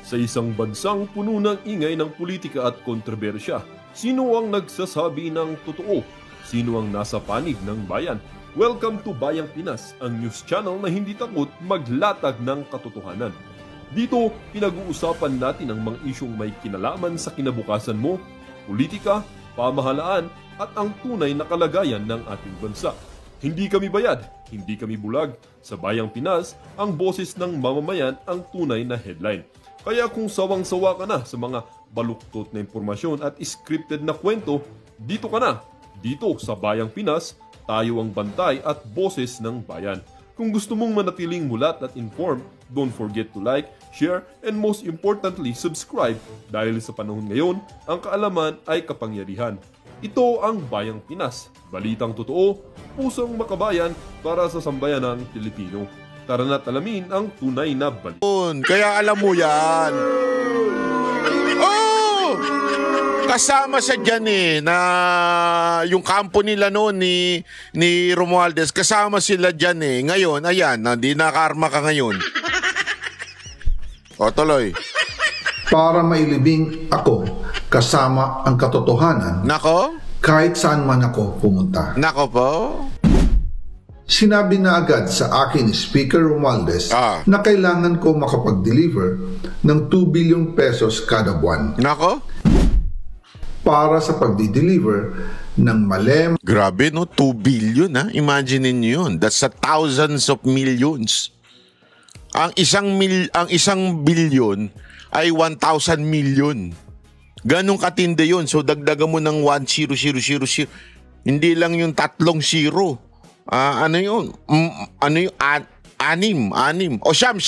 Sa isang bansang puno ng ingay ng politika at kontrobersya, sino ang nagsasabi ng totoo? Sino ang nasa panig ng bayan? Welcome to Bayang Pinas, ang news channel na hindi takot maglatag ng katotohanan. Dito, pinag-uusapan natin ang mga isyong may kinalaman sa kinabukasan mo, politika, pamahalaan, at ang tunay na kalagayan ng ating bansa. Hindi kami bayad, hindi kami bulag. Sa Bayang Pinas, ang boses ng mamamayan ang tunay na headline. Kaya kung sawang-sawa ka na sa mga baluktot na impormasyon at scripted na kwento, dito ka na. Dito sa Bayang Pinas, tayo ang bantay at boses ng bayan. Kung gusto mong manatiling mulat at informed, don't forget to like, share, and most importantly, subscribe dahil sa panahon ngayon, ang kaalaman ay kapangyarihan. Ito ang Bayang Pinas, balitang totoo, pusong makabayan para sa sambayanang Pilipino. Tara na't alamin ang tunay na balita. Kaya alam mo yan. Oh! Kasama siya dyan na yung kampo nila noon ni Romualdez, kasama sila dyan Ngayon, ayan, hindi nakarma ka ngayon. O, tuloy. Para mailibing ako kasama ang katotohanan. Nako? Kahit saan man ako pumunta. Nako po? Sinabi na agad sa akin ni Speaker Romualdez na kailangan ko makapag-deliver ng 2 billion pesos kada buwan. Nako? Para sa pagdi-deliver ng malem. Grabe no, 2 billion Imagine niyo yun. That's a thousands of millions. Ang isang billion ay 1,000 million. Ganong katindi yun. So dagdagan mo ng 1,000,000. Hindi lang yung 3 zero. Ano yun? Anim. O siyam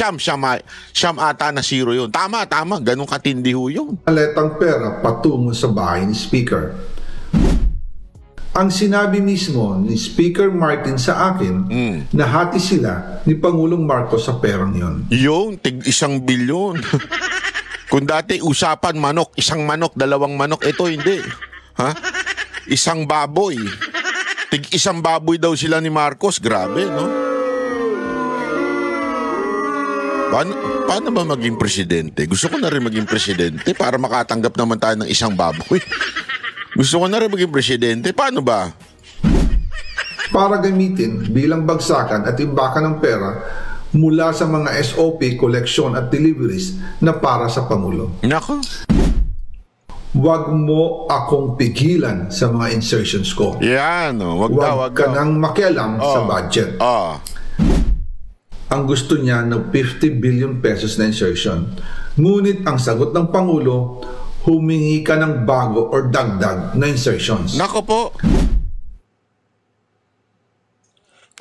ata na zero yun. Tama. Ganun katindi ho yun. Maletang pera patungo sa bahay ni Speaker. Ang sinabi mismo ni Speaker Martin sa akin na hati sila ni Pangulong Marcos sa perang yun. Yung tig 1 bilyon. Kung dati usapan manok, 1 manok, 2 manok, ito hindi. Isang baboy. Tig 1 baboy daw sila ni Marcos. Grabe, no? Paano ba maging presidente? Gusto ko na rin maging presidente para makatanggap naman tayo ng 1 baboy. Gusto ko na rin maging presidente. Paano ba? Para gamitin bilang bagsakan at imbakan ng pera mula sa mga SOP, collection at deliveries na para sa Pangulo. Nako. Huwag mo akong pigilan sa mga insertions ko. Yan, Huwag ka nang makialam sa budget. Ang gusto niya ng 50 billion pesos na insertion. Ngunit ang sagot ng Pangulo, humingi ka ng bago or dagdag na insertions. Nako po.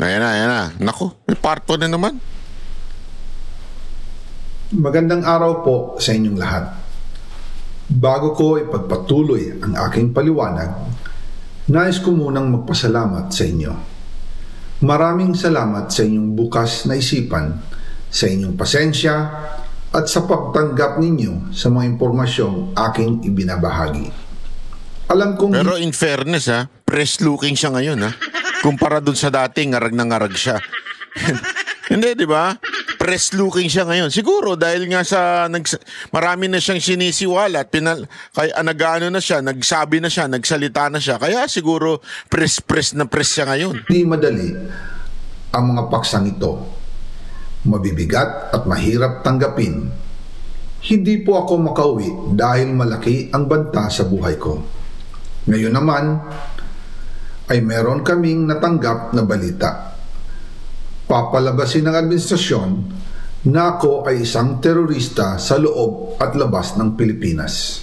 Ayan na. Nako, may parto na naman. Magandang araw po sa inyong lahat. Bago ko ipagpatuloy ang aking paliwanag, nais ko munang magpasalamat sa inyo. Maraming salamat sa inyong bukas na isipan, sa inyong pasensya, at sa pagtanggap ninyo sa mga impormasyong aking ibinabahagi. Alam kong... Pero in fairness press looking siya ngayon kumpara dun sa dati, ngarag na ngarag siya. Hindi, di ba? Press looking siya ngayon. Siguro dahil nga marami na siyang sinisiwala at nag-ano na siya, nagsabi na siya, nagsalita na siya. Kaya siguro press na press siya ngayon. Di madali ang mga paksang ito. Mabibigat at mahirap tanggapin. Hindi po ako makauwi dahil malaki ang banta sa buhay ko. Ngayon naman ay meron kaming natanggap na balita. Papalabasin ng administrasyon na ako ay isang terorista sa loob at labas ng Pilipinas.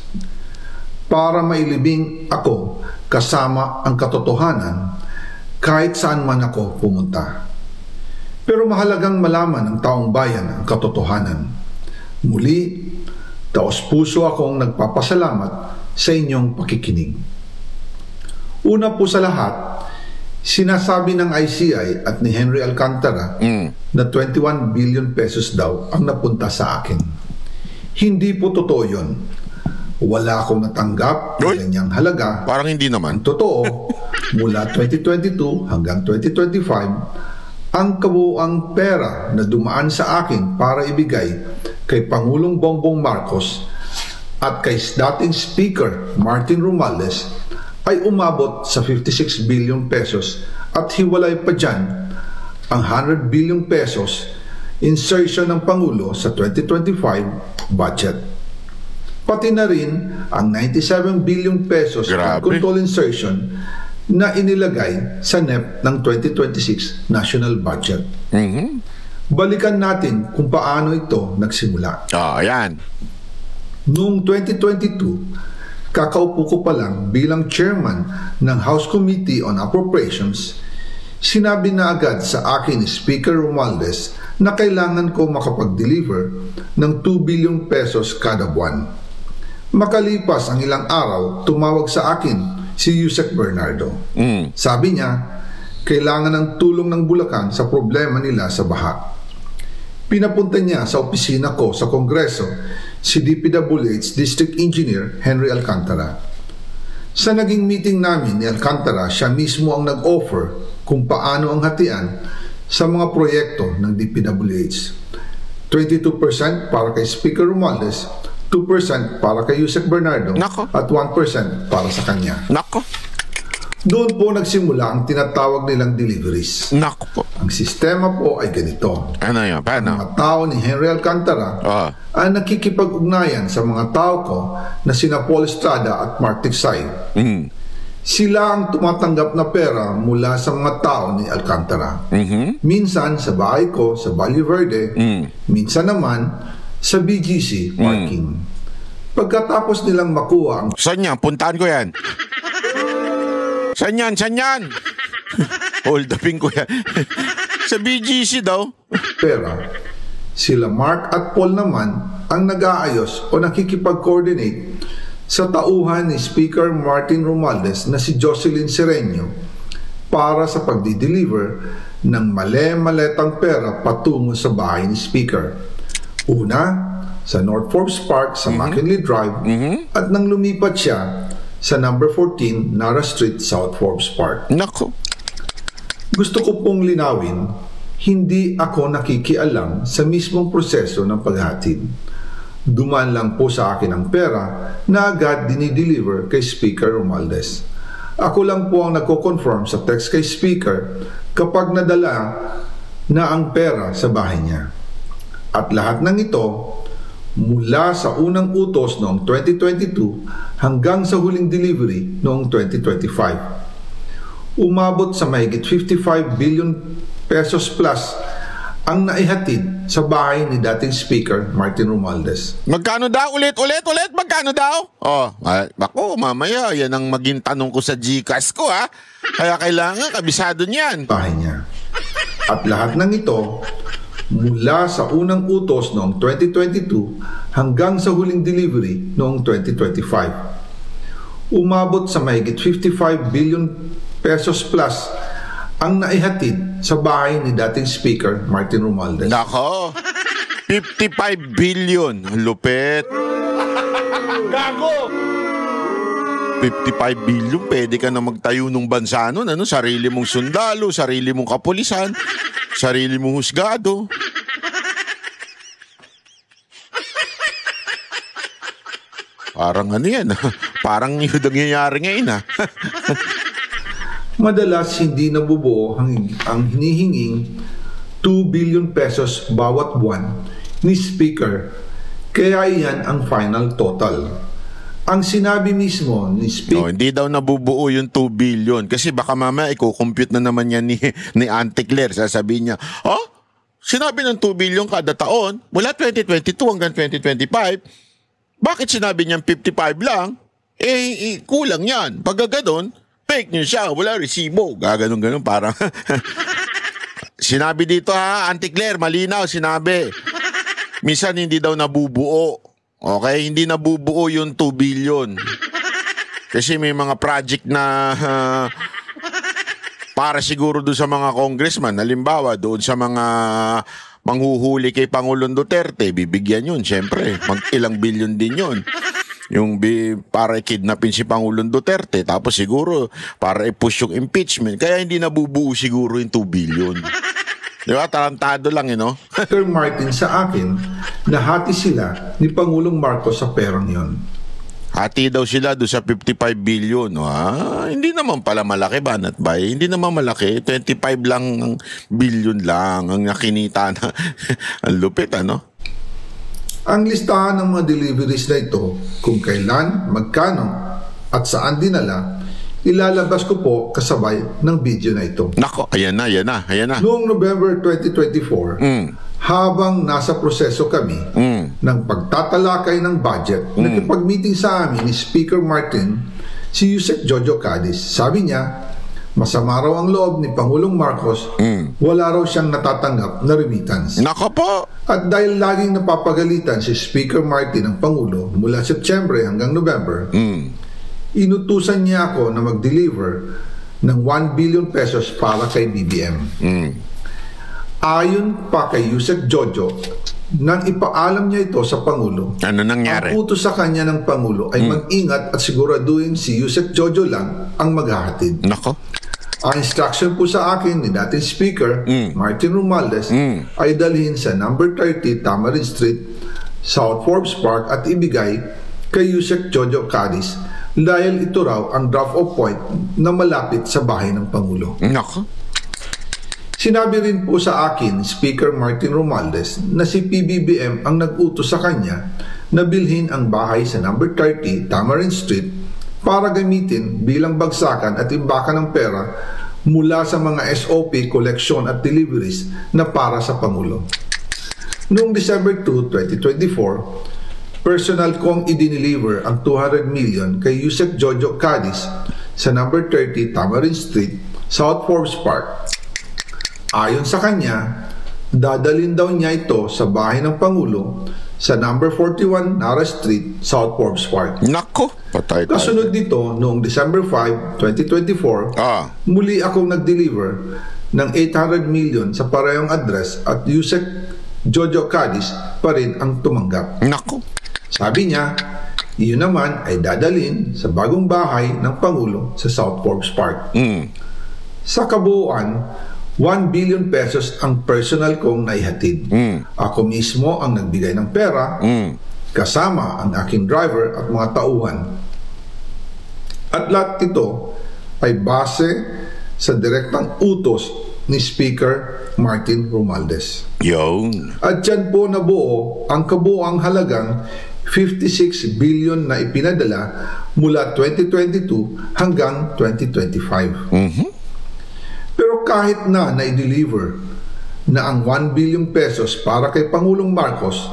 Para mailibing ako kasama ang katotohanan kahit saan man ako pumunta. Pero mahalagang malaman ng taong bayan ang katotohanan. Muli, taos-puso akong nagpapasalamat sa inyong pakikinig. Una po sa lahat, sinasabi ng ICI at ni Henry Alcantara na 21 billion pesos daw ang napunta sa akin. Hindi po totoo yun. Wala akong natanggap ng ganyang halaga. Parang hindi naman. Ang totoo, mula 2022 hanggang 2025, ang kabuuang pera na dumaan sa akin para ibigay kay Pangulong Bongbong Marcos at kay dating Speaker Martin Romualdez ay umabot sa 56 billion pesos at hiwalay pa dyan ang 100 billion pesos insertion ng Pangulo sa 2025 budget. Pati na rin ang 97 billion pesos Grabe. control insertion na inilagay sa NEP ng 2026 national budget. Balikan natin kung paano ito nagsimula. Ayan. Noong 2022, kakaupo ko pa lang bilang chairman ng House Committee on Appropriations, sinabi na agad sa akin ni Speaker Romualdez na kailangan ko makapag-deliver ng 2 billion pesos kada buwan. Makalipas ang ilang araw, tumawag sa akin si Yusek Bernardo. Sabi niya, kailangan ng tulong ng Bulacan sa problema nila sa baha. Pinapunta niya sa opisina ko sa Kongreso si DPWH District Engineer Henry Alcantara. Sa naging meeting namin ni Alcantara, siya mismo ang nag-offer kung paano ang hatian sa mga proyekto ng DPWH. 22% para kay Speaker Romualdez, 2% para kay Yusek Bernardo, Nako. at 1% para sa kanya. Nako. Doon po nagsimula ang tinatawag nilang deliveries. Nako po. Ang sistema po ay ganito. Ano yun? Paano? Mga tao ni Henry Alcantara ay nakikipag-ugnayan sa mga tao ko na sina Paul Estrada at Mark Tiksay. Sila ang tumatanggap na pera mula sa mga tao ni Alcantara. Minsan sa bahay ko sa Valle Verde, minsan naman sa BGC parking. Pagkatapos nilang makuha ang Saan yan? Puntaan ko yan. Saan yan? Saan yan? Hold upin ko yan. Sa BGC daw. pera, sila Mark at Paul naman ang nag-aayos o nakikipag-coordinate sa tauhan ni Speaker Martin Romualdez na si Jocelyn Sereño para sa pagdi-deliver ng male-maletang pera patungo sa bahay ni Speaker. Una, sa North Forbes Park sa McKinley Drive at nang lumipat siya sa number 14 Nara Street, South Forbes Park. Nako. Gusto ko pong linawin, hindi ako nakikialam sa mismong proseso ng paghatid. Dumaan lang po sa akin ang pera na agad dinideliver kay Speaker Romualdez. Ako lang po ang nagko-confirm sa text kay Speaker kapag nadala na ang pera sa bahay niya. At lahat ng ito, mula sa unang utos noong 2022 hanggang sa huling delivery noong 2025. Umabot sa mahigit 55 billion pesos plus ang naihatid sa bahay ni dating Speaker Martin Romualdez. Magkano daw? Ulit? Magkano daw? Bako, mamaya, yan ang maging tanong ko sa GCash ko, ha? Kaya kailangan, kabisado niyan. Bahay niya. At lahat ng ito, mula sa unang utos noong 2022 hanggang sa huling delivery noong 2025. Umabot sa mahigit 55 billion pesos plus ang naihatid sa bahay ni dating Speaker Martin Romualdez. Nako, 55 billion. Lupet. Gago! 55 billion, pwede ka na magtayo ng bansa nun. Ano? Sarili mong sundalo, sarili mong kapulisan, sarili mong husgado. Parang ano yan, parang yun ang nangyayari ngayon, ha? Madalas hindi nabubuo ang hinihinging 2 billion pesos bawat buwan ni Speaker, kaya iyan ang final total. Ang sinabi mismo ni Speaker, Hindi daw nabubuo yung 2 billion kasi baka mamaya i-compute na naman yan ni Auntie Claire. Sasabihin niya, sinabi ng 2 billion kada taon mula 2022 hanggang 2025. Bakit sinabi niyang 55 lang? Kulang yan. Pag gano'n, fake news siya, wala resibo. Gaganon-ganon, parang sinabi dito, ha, Auntie Claire, malinaw, sinabi. Minsan hindi daw nabubuo. Okay? Hindi nabubuo yung 2 billion. Kasi may mga project na para siguro doon sa mga congressman. Halimbawa, doon sa mga manghuhuli kay Pangulong Duterte, bibigyan yun, syempre. Ilang billion din yun. Yung para i-kidnapin si Pangulong Duterte, tapos siguro para i-push yung impeachment. Kaya hindi nabubuo siguro yung 2 billion. Di ba? Tarantado lang, no? Sir Martin sa akin na hati sila ni Pangulong Marcos sa perang yon. Hati daw sila doon sa 55 billion. Hindi naman pala malaki, Banat Bay. Hindi naman malaki. 25 lang billion lang ang nakinita na. Ang lupit, ano? Ang listahan ng mga deliveries na ito, kung kailan, magkano, at saan dinala, ilalabas ko po kasabay ng video na ito. Nako, ayan na. Noong November 2024, habang nasa proseso kami ng pagtatalakay ng budget, nakipag-meeting sa amin ni Speaker Martin si Yusek Jojo Cadiz. Sabi niya, masama raw ang loob ni Pangulong Marcos, wala raw siyang natatanggap na remittance. Nako po! At dahil laging napapagalitan si Speaker Martin ng Pangulo mula September hanggang November, inutusan niya ako na mag-deliver ng 1 billion pesos para kay BBM. Ayon pa kay Yusek Jojo, nang ipaalam niya ito sa Pangulo, ano nangyari? Ang utos sa kanya ng Pangulo ay mag-ingat at siguraduhin si Yusek Jojo lang ang maghahatid. Nako. Ang instruction po sa akin ni dating Speaker Martin Romualdez ay dalhin sa number 30 Tamarind Street, South Forbes Park at ibigay kay Yusek Jojo Cadiz dahil ito raw ang drop-off point na malapit sa bahay ng Pangulo. Nako. Sinabi rin po sa akin Speaker Martin Romualdez na si PBBM ang nag-utos sa kanya na bilhin ang bahay sa number 30 Tamarind Street para gamitin bilang bagsakan at imbakan ng pera mula sa mga SOP, collection at deliveries na para sa Pangulo. Noong December 2, 2024, personal kong idiniliver ang 200 million kay Yusek Jojo Cadiz sa number 30 Tamarind Street, South Forbes Park. Ayon sa kanya, dadalhin daw niya ito sa bahay ng Pangulo sa number 41 Nara Street, South Forbes Park. Nako, patay tayo. Kasunod dito, noong December 5, 2024, muli akong nag-deliver ng 800 million sa parehong address at Yusek Jojo Cadiz pa rin ang tumanggap. Nako. Sabi niya, iyon naman ay dadalhin sa bagong bahay ng Pangulo sa South Forbes Park. Sa kabuuan, 1 billion pesos ang personal kong naihatid. Ako mismo ang nagbigay ng pera, kasama ang aking driver at mga tauhan. At lahat ito ay base sa direktang utos ni Speaker Martin Romualdez. Yun. At dyan po nabuo ang kabuuang halagang 56 billion na ipinadala mula 2022 hanggang 2025. Pero kahit na na-deliver na ang 1 billion pesos para kay Pangulong Marcos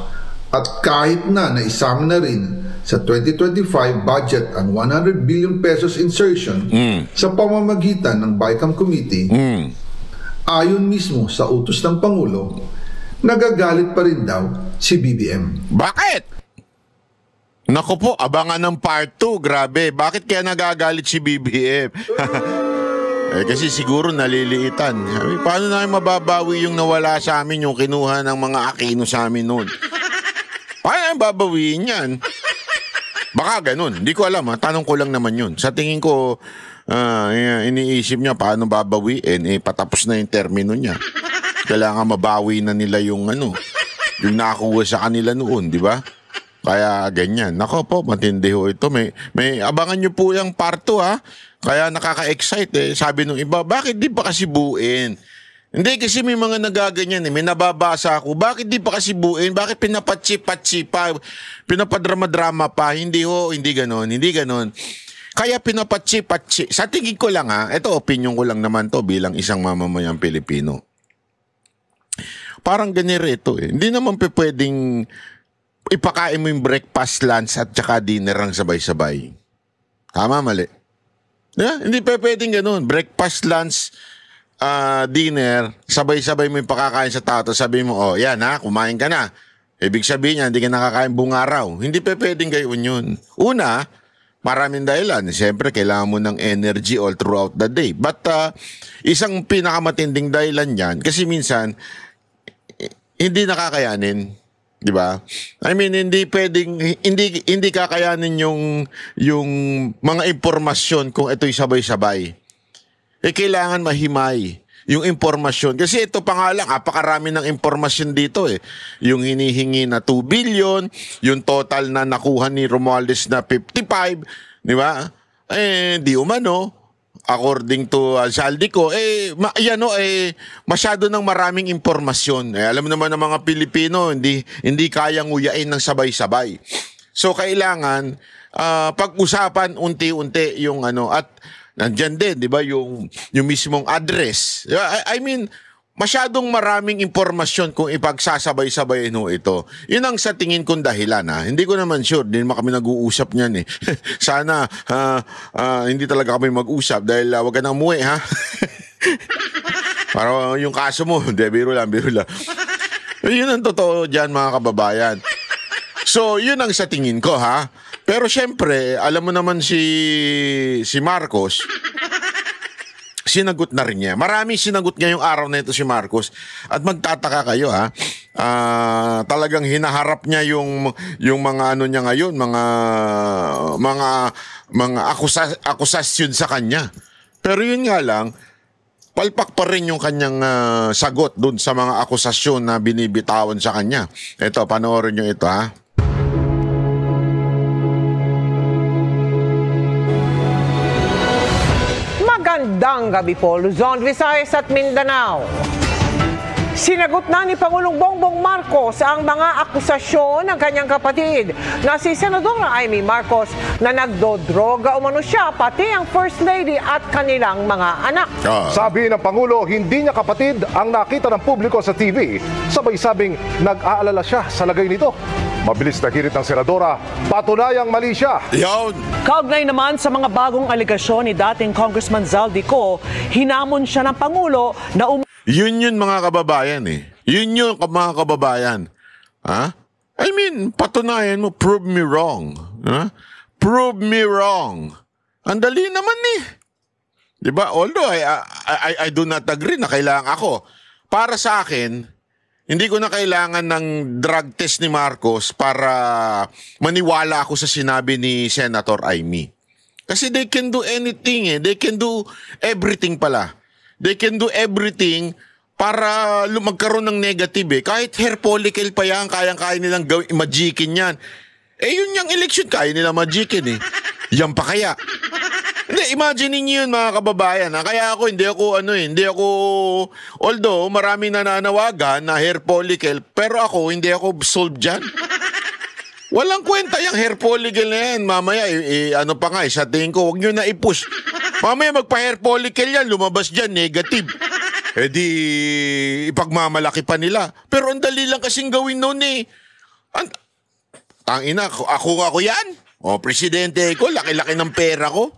at kahit na naisama na rin sa 2025 budget ang 100 billion pesos insertion sa pamamagitan ng BICAM Committee, ayon mismo sa utos ng Pangulo, nagagalit pa rin daw si BBM. Bakit? Naku po, abangan ng part 2. Grabe, bakit kaya nagagalit si BBM? Kasi siguro naliliitan. Paano namin mababawi yung nawala sa amin, yung kinuha ng mga Aquino sa amin noon? Paano namin babawiin yan? Baka ganun. Hindi ko alam. Tanong ko lang naman yun. Sa tingin ko, iniisip niya paano babawiin. Patapos na yung termino niya. Kailangan mabawi na nila yung yung nakakuha sa kanila noon, di ba? Kaya ganyan. Nako po, matindi ho ito. May abangan nyo po yung part 2, ha? Kaya nakaka-excite Sabi nung iba, bakit di pa kasi buuin? Hindi, kasi may mga nagaganyan May nababasa ako. Bakit di pa kasi buuin? Bakit pinapatsi-patsi pa? Pinapadrama-drama pa? Hindi ganon. Kaya pinapatsi-patsi. Sa tingin ko lang ito opinion ko lang naman to bilang isang mamamayang Pilipino. Parang ganito Hindi naman pwedeng ipakain mo yung breakfast, lunch at saka dinner ang sabay-sabay. Tama, mali? Hindi pwedeng ganun. Breakfast, lunch, dinner, sabay-sabay mo yung pakakain sa tao. Sabi mo, yan kumain ka na. Ibig sabihin niya, hindi ka nakakain buong araw. Hindi pwedeng gayon yun. Una, maraming dahilan. Siyempre, kailangan mo ng energy all throughout the day. But isang pinakamatinding dahilan yan, kasi minsan, hindi nakakayanin. Di ba? I mean, hindi pwedeng, hindi kakayanin yung mga impormasyon kung ito'y sabay-sabay. Kailangan mahimay. yung impormasyon. Kasi ito pa nga lang, apakarami ng impormasyon dito eh. Yung hinihingi na 2 billion, yung total na nakuha ni Romualdez na 55, di ba? Di umano, according to Saldico, masyado ng maraming impormasyon. Alam naman ng mga Pilipino, hindi kayang nguyain ng sabay-sabay. So kailangan pag-usapan unti-unti yung at nandyan din, di ba, yung mismong address. I mean, masyadong maraming impormasyon kung ipagsasabay-sabayin ho ito. Yun ang sa tingin kong dahilan. Hindi ko naman sure, hindi naman kami nag-uusap niyan eh. Sana hindi talaga kami mag-usap dahil wag ka nang umuwi, ha? Para yung kaso mo, hindi, biro lang. Yun ang totoo dyan, mga kababayan. So, yun ang sa tingin ko, ha? Pero syempre, alam mo naman si Marcos, sinagot na rin niya. Maraming sinagot niya yung araw na ito si Marcos. At magtataka kayo, ha? Talagang hinaharap niya yung mga ano niya ngayon, mga akusasyon sa kanya. Pero yun nga lang, palpak pa rin yung kanyang sagot dun sa mga akusasyon na binibitawan sa kanya. Ito, panoorin nyo ito, ha? Magandang gabi po, Luzon, Visayas at Mindanao. Sinagot na ni Pangulong Bongbong Marcos ang mga akusasyon ng kanyang kapatid na si Senadora Amy Marcos na nagdodroga umano siya, pati ang First Lady at kanilang mga anak. Sabi ng Pangulo, hindi niya kapatid ang nakita ng publiko sa TV. Sabay sabing nag-aalala siya sa lagay nito. Mabilis na hirit ng Senadora, patunayang mali siya. Yun. Kaugnay naman sa mga bagong aligasyon ni dating Congressman Zaldico, hinamon siya ng Pangulo na Yun mga kababayan eh. Yun mga kababayan. Ha? I mean, patunayan mo, prove me wrong. Ha? Prove me wrong. Ang dali naman eh. Diba? Although I do not agree na kailangan ako. Para sa akin, hindi ko na kailangan ng drug test ni Marcos para maniwala ako sa sinabi ni Senator Amy. Kasi they can do anything eh. They can do everything pala. They can do everything para magkaroon ng negative eh. Kahit hair follicle pa yan, kayang-kaya nilang magikin yan. Yun yung election, kaya nila magikin eh. Yan pa kaya. Hindi, imagine niyo yun mga kababayan. Kaya ako, hindi ako, although maraming nananawagan na hair follicle, pero ako, hindi ako solved dyan. Walang kwenta yung hair follicle na yan. Mamaya, ano pa nga, sa tingin ko, huwag nyo na i-push. Mamaya magpa-hair follicle yan, lumabas dyan, negative. Di ipagmamalaki pa nila. Pero ang dali lang kasing gawin noon eh. Tangina, ako yan. Presidente ko, laki-laki ng pera ko.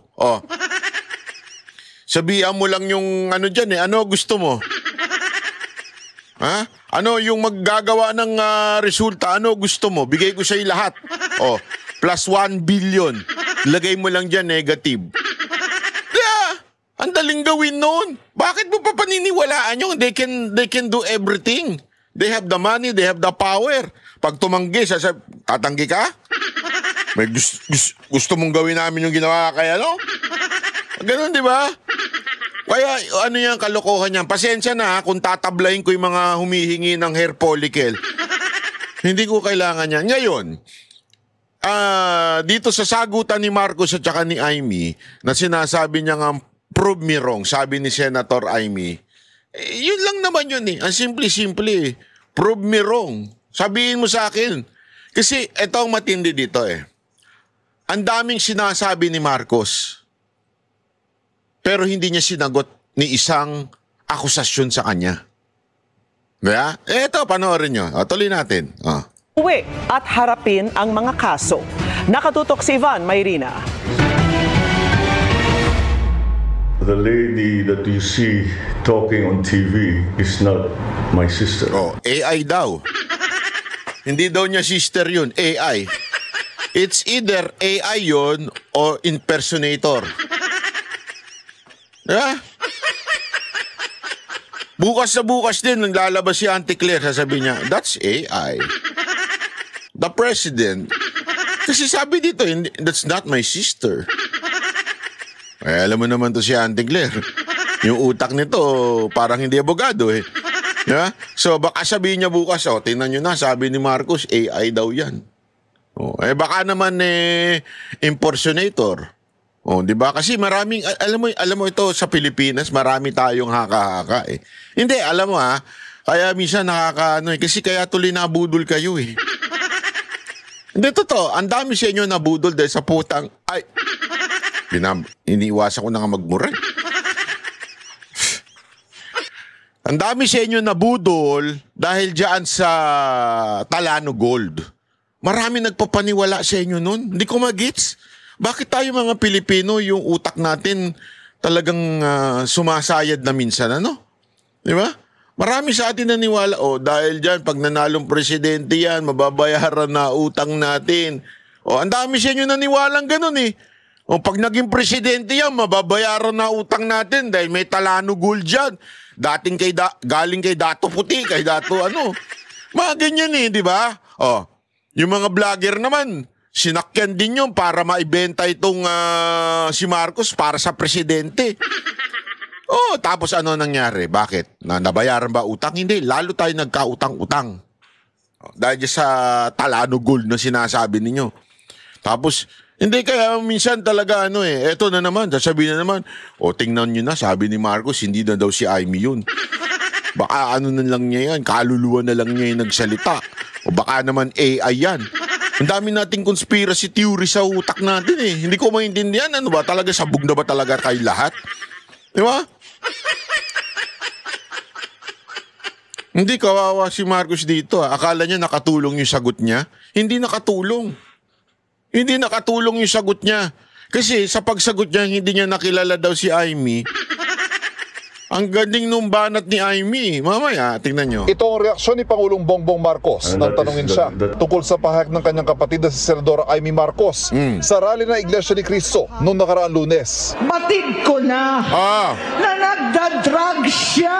Sabihan mo lang yung ano dyan eh, ano gusto mo? Ha? Ano yung maggagawa ng resulta, ano gusto mo? Bigay ko sa'yo lahat. Plus 1 billion. Lagay mo lang dyan, negative. Ang daling gawin noon. Bakit mo pa paniniwalaan yung they can do everything? They have the money, they have the power. Pag tumanggi, tatanggi ka? May gusto mong gawin namin yung ginawa kaya, no? Ganun, di ba? Kaya ano yung kalokohan niyan? Pasensya na kung tatablahin ko yung mga humihingi ng hair follicle. Hindi ko kailangan yan. Ngayon, dito sa sagutan ni Marcos at saka ni Amy, na sinasabi niya nga, prove me wrong, sabi ni Senator Amy, yun lang naman yun eh. Ang simple-simple eh. Prove me wrong. Sabihin mo sa akin. Kasi ito ang matindi dito eh. Ang daming sinasabi ni Marcos, pero hindi niya sinagot ni isang akusasyon sa kanya. Kaya, ito, panoorin nyo. Tuloy natin. uwi at harapin ang mga kaso. Nakatutok si Ivan Mayrina. The lady that you see talking on TV is not my sister. AI daw. Hindi daw niya sister yun, AI. It's either AI yun or impersonator. Yeah? Bukas na bukas din, naglalabas si Auntie Claire, sasabihin niya, that's AI. The president. Kasi sabi dito, that's not my sister. Alam mo naman to si Auntie Claire. Yung utak nito, parang hindi abogado eh. Diba? So baka sabihin niya bukas, tingnan nyo na, sabi ni Marcos, AI daw yan. Baka naman impersonator. Di ba? Kasi maraming, alam mo ito sa Pilipinas, marami tayong haka-haka eh. Hindi, alam mo kaya minsan kasi kaya tuloy nabudol kayo eh. Hindi, totoo, ang dami sa inyo nabudol dahil sa putang, iniiwasan ko na nga magmura. Ang dami sa inyo nabudol dahil dyan sa Talano Gold. Marami nagpapaniwala sa inyo nun. Hindi ko magits. Bakit tayo mga Pilipino, yung utak natin talagang sumasayad na minsan, Di ba? Marami sa atin naniwala, dahil dyan, pag nanalong presidente yan, mababayaran na utang natin. Ang dami sa inyo naniwalang ganun eh. Pag naging presidente yan, mababayaran na utang natin dahil may Talano Gold dyan. Dating galing kay Dato Puti, kay Dato Mga ganyan eh, di ba? Yung mga vlogger naman, sinakyan din yun para maibenta itong si Marcos para sa presidente. Tapos ano nangyari? Bakit? Nabayaran ba utang? Hindi, lalo tayo nagkautang-utang. Dahil sa Talano Gold na sinasabi ninyo. Tapos, hindi kaya minsan talaga eto na naman, sasabihin na naman, tingnan nyo na, sabi ni Marcos, hindi na daw si Amy yun. Baka na lang niya yan, kaluluwa na lang niya yung nagsalita. O baka naman AI yan. Ang dami nating conspiracy theory sa utak natin eh. Hindi ko maintindihan, ba talaga, sabog na ba talaga kayo lahat? Di ba? Hindi, kawawa si Marcos dito. Akala niya nakatulong yung sagot niya. Hindi nakatulong. Hindi nakatulong yung sagot niya. Kasi sa pagsagot niya, hindi niya nakilala daw si Amy. Ang galing nung banat ni Amy. Mamaya, tingnan nyo. Ito ang reaksyon ni Pangulong Bongbong Marcos nang tanungin siya tungkol sa pahayag ng kanyang kapatid na si Senadora Amy Marcos sa rally na Iglesia ni Cristo noong nakaraang Lunes. Batid ko na na nagda-drug siya.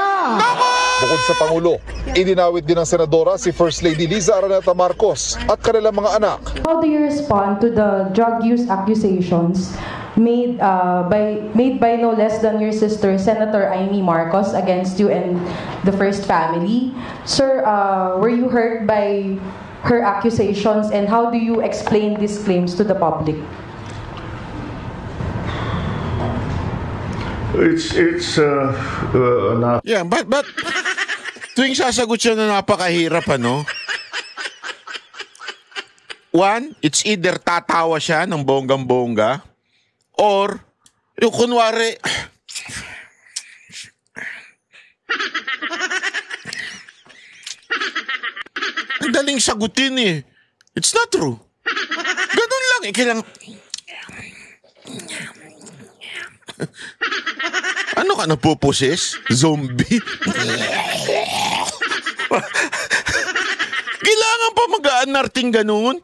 Bukod sa Pangulo, idinawit din ng Senadora si First Lady Liza Araneta Marcos at kanilang mga anak. How do you respond to the drug use accusations made by no less than your sister, Senator Amy Marcos, against you and the First Family? Sir, were you hurt by her accusations, and how do you explain these claims to the public? It's not. Yeah, but tuwing sasagot siya na napakahirap, One, it's either tatawa siya ng bonggang-bongga, or yung kunwari, ang daling sagutin eh. It's not true. Ganun lang eh. Ano ka, napuposes? Zombie? Kailangan pa mag-aanarting ganun?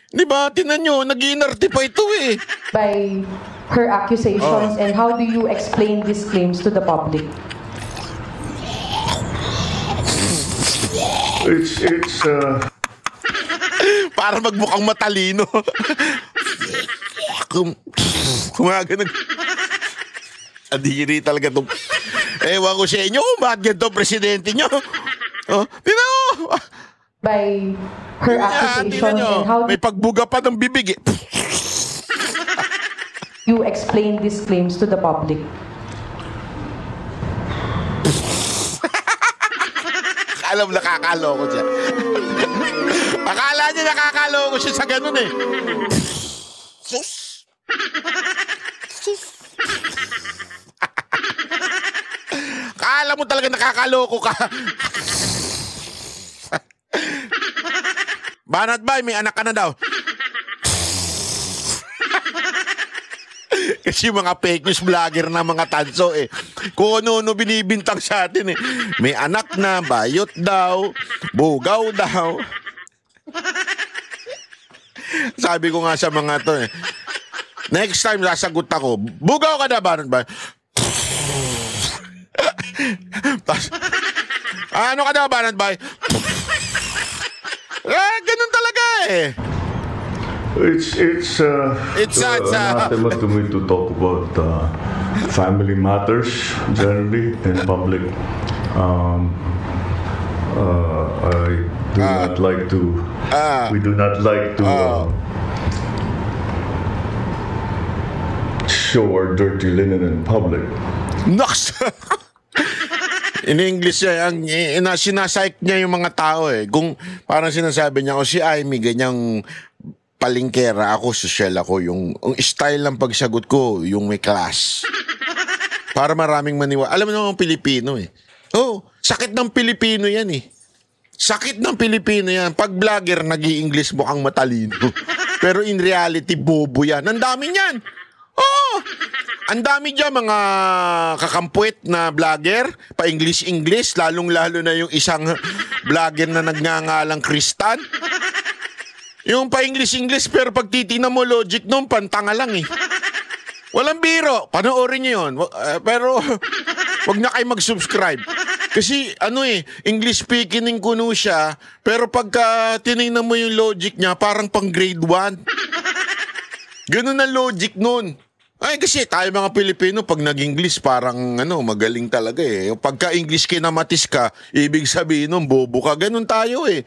Diba? Tinan nyo, nag-iinarte pa ito eh. By her accusations, and how do you explain these claims to the public? It's Para magmukhang matalino. Kumagano. Adiri talaga itong... Ewan ko sa inyo kung bakit ganito presidente nyo. Tinan mo. By her accusations, and how do may pagbuga pa ng bibig eh. you explain these claims to the public? Alam, nakakaloko siya. Akala niya nakakaloko siya sa ganun eh. Sus. Akala mo talaga nakakaloko ka. Banat Bay, may anak ka na daw. Kasi mga fake news vlogger na mga tanso eh. Kung ano-ano binibintang sa atin eh. May anak na, bayot daw, bugaw daw. Sabi ko nga sa mga to eh, next time sasagot ako, bugaw ka na ba? Ano ka na ba? Ganun talaga eh. It's anathema to me to talk about family matters generally in public. I do not like to. We do not like to show our dirty linen in public. Nox! In English siya, sinasayk niya yung mga tao eh. Kung parang sinasabi niya, si Amy, ganyang palingkera ako, social ako. Yung style ng pagsagot ko, yung may class. Para maraming maniwala. Alam mo naman Pilipino eh. Sakit ng Pilipino yan eh. Sakit ng Pilipino yan. Pag vlogger, nag-i-English mukhang matalino. Pero in reality, bobo yan. Ang dami niyan. Ang dami dyan mga kakampuit na vlogger, pa-English-English, lalong-lalo na yung isang vlogger na nagngangalang Kristan. Yung pa-English-English, pero pag titignan mo logic nun, pantanga lang eh. Walang biro, panoorin nyo yun. Pero wag na kayo mag-subscribe. Kasi English speaking kuno siya, pero pagka tinignan mo yung logic niya, parang pang grade 1. Ganun ang logic nun. Ay, kasi tayo mga Pilipino, pag nag-English, parang magaling talaga eh. Yung pagka-English kinamatis ka, ibig sabihin nun, bobo ka. Ganun tayo eh.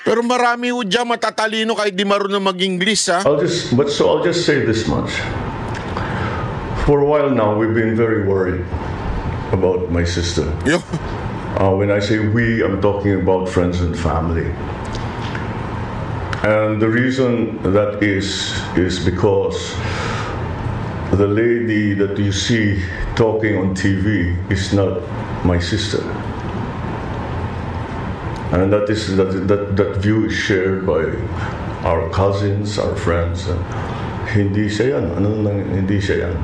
Pero marami ho dyan matatalino kahit di marunong mag-English, ha? I'll just say this much. For a while now, we've been very worried about my sister. When I say we, I'm talking about friends and family. And the reason that is because the lady that you see talking on TV is not my sister. And that view is shared by our cousins, our friends. Hindi siya yan. Hindi siya yan.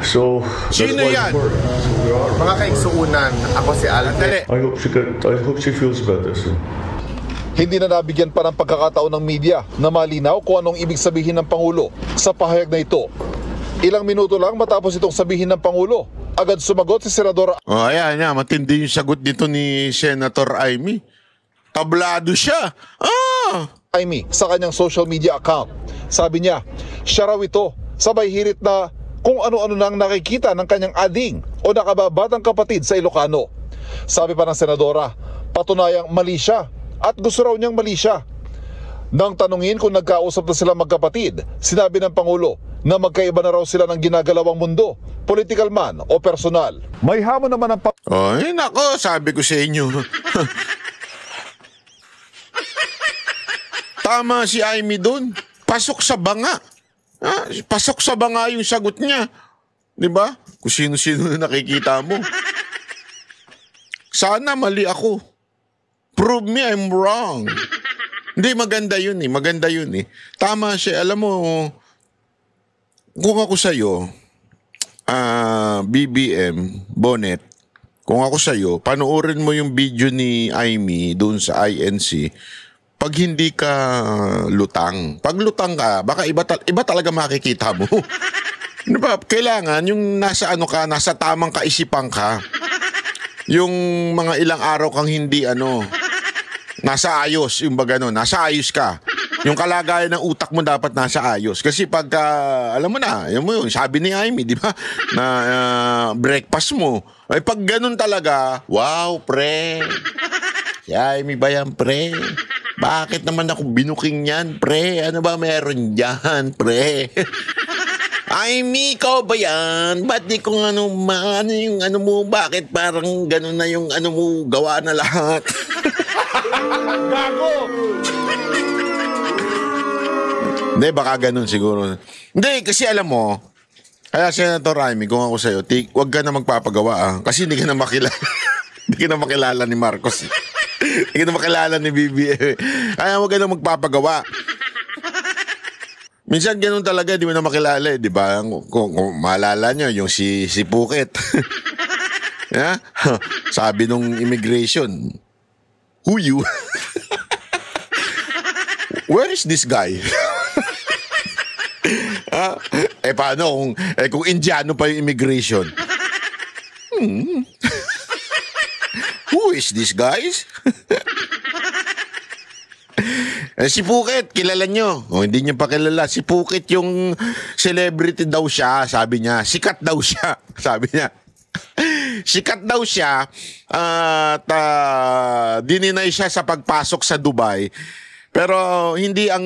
So, sino yan? Mga kaigsuunan, ako si Alfred. I hope she feels better soon. Hindi na nabigyan pa ng pagkakataon ng media na malinaw kung anong ibig sabihin ng Pangulo sa pahayag na ito. Ilang minuto lang matapos itong sabihin ng Pangulo, agad sumagot si Senadora. Ayan niya, matindi yung sagot dito ni Senator Amy. Tablado siya. Amy sa kanyang social media account. Sabi niya, siya raw ito, sabay hirit na kung ano-ano nang nakikita ng kanyang ading o nakababatang kapatid sa Ilocano. Sabi pa ng Senadora, patunayang mali siya at gusto raw niyang mali siya. Nang tanungin kung nagkausap na sila magkapatid, sinabi ng Pangulo na magkaiba na raw sila ng ginagalawang mundo, political man o personal. May hamon naman ang Ay, nako, sabi ko sa inyo. Tama si Amy doon. Pasok sa banga. Pasok sa banga yung sagot niya. Diba? Kung sino-sino na nakikita mo. Sana mali ako. Prove me I'm wrong. Hindi, maganda yun eh. Maganda yun eh. Tama siya. Alam mo, kung ako sa'yo, BBM, Bonnet, kung ako sa'yo, panoorin mo yung video ni Amy doon sa INC. Pag hindi ka lutang, pag lutang ka, baka iba talaga makikita mo. Ano ba? Kailangan yung nasa nasa tamang kaisipan ka. Yung mga ilang araw kang hindi nasa ayos, yung nasa ayos ka. Yung kalagayan ng utak mo dapat nasa ayos. Kasi pagka, alam mo na, yun, sabi ni Amy, di ba, na breakfast mo. Ay pag ganun talaga, wow, pre. Si Amy ba yan, pre? Bakit naman ako binuking yan, pre? Ano ba meron dyan, pre? Amy, ikaw ba yan? Ba't di ko yung mo, bakit parang ganun na yung mo, gawa na lahat? Gago! Hindi, baka ganun siguro. Hindi, kasi alam mo, kaya Senator Amy, kung ako sa'yo, huwag ka na magpapagawa kasi hindi ka na makilala. Hindi ka na makilala ni Marcos. Hindi ka na makilala ni BBM. Kaya huwag ka na magpapagawa. Minsan ganun talaga, di mo na makilala di ba? Kung maalala nyo, yung si Phuket. Yeah? Sabi nung immigration, who you? Where is this guy? Paano kung Indiano pa yung immigration? Who is this guys? Si Phuket, kilala nyo. Hindi nyo pa kilala. Si Phuket yung celebrity daw siya, sabi niya. Sikat daw siya, sabi niya. Sikat daw siya at dininay siya sa pagpasok sa Dubai. Pero hindi ang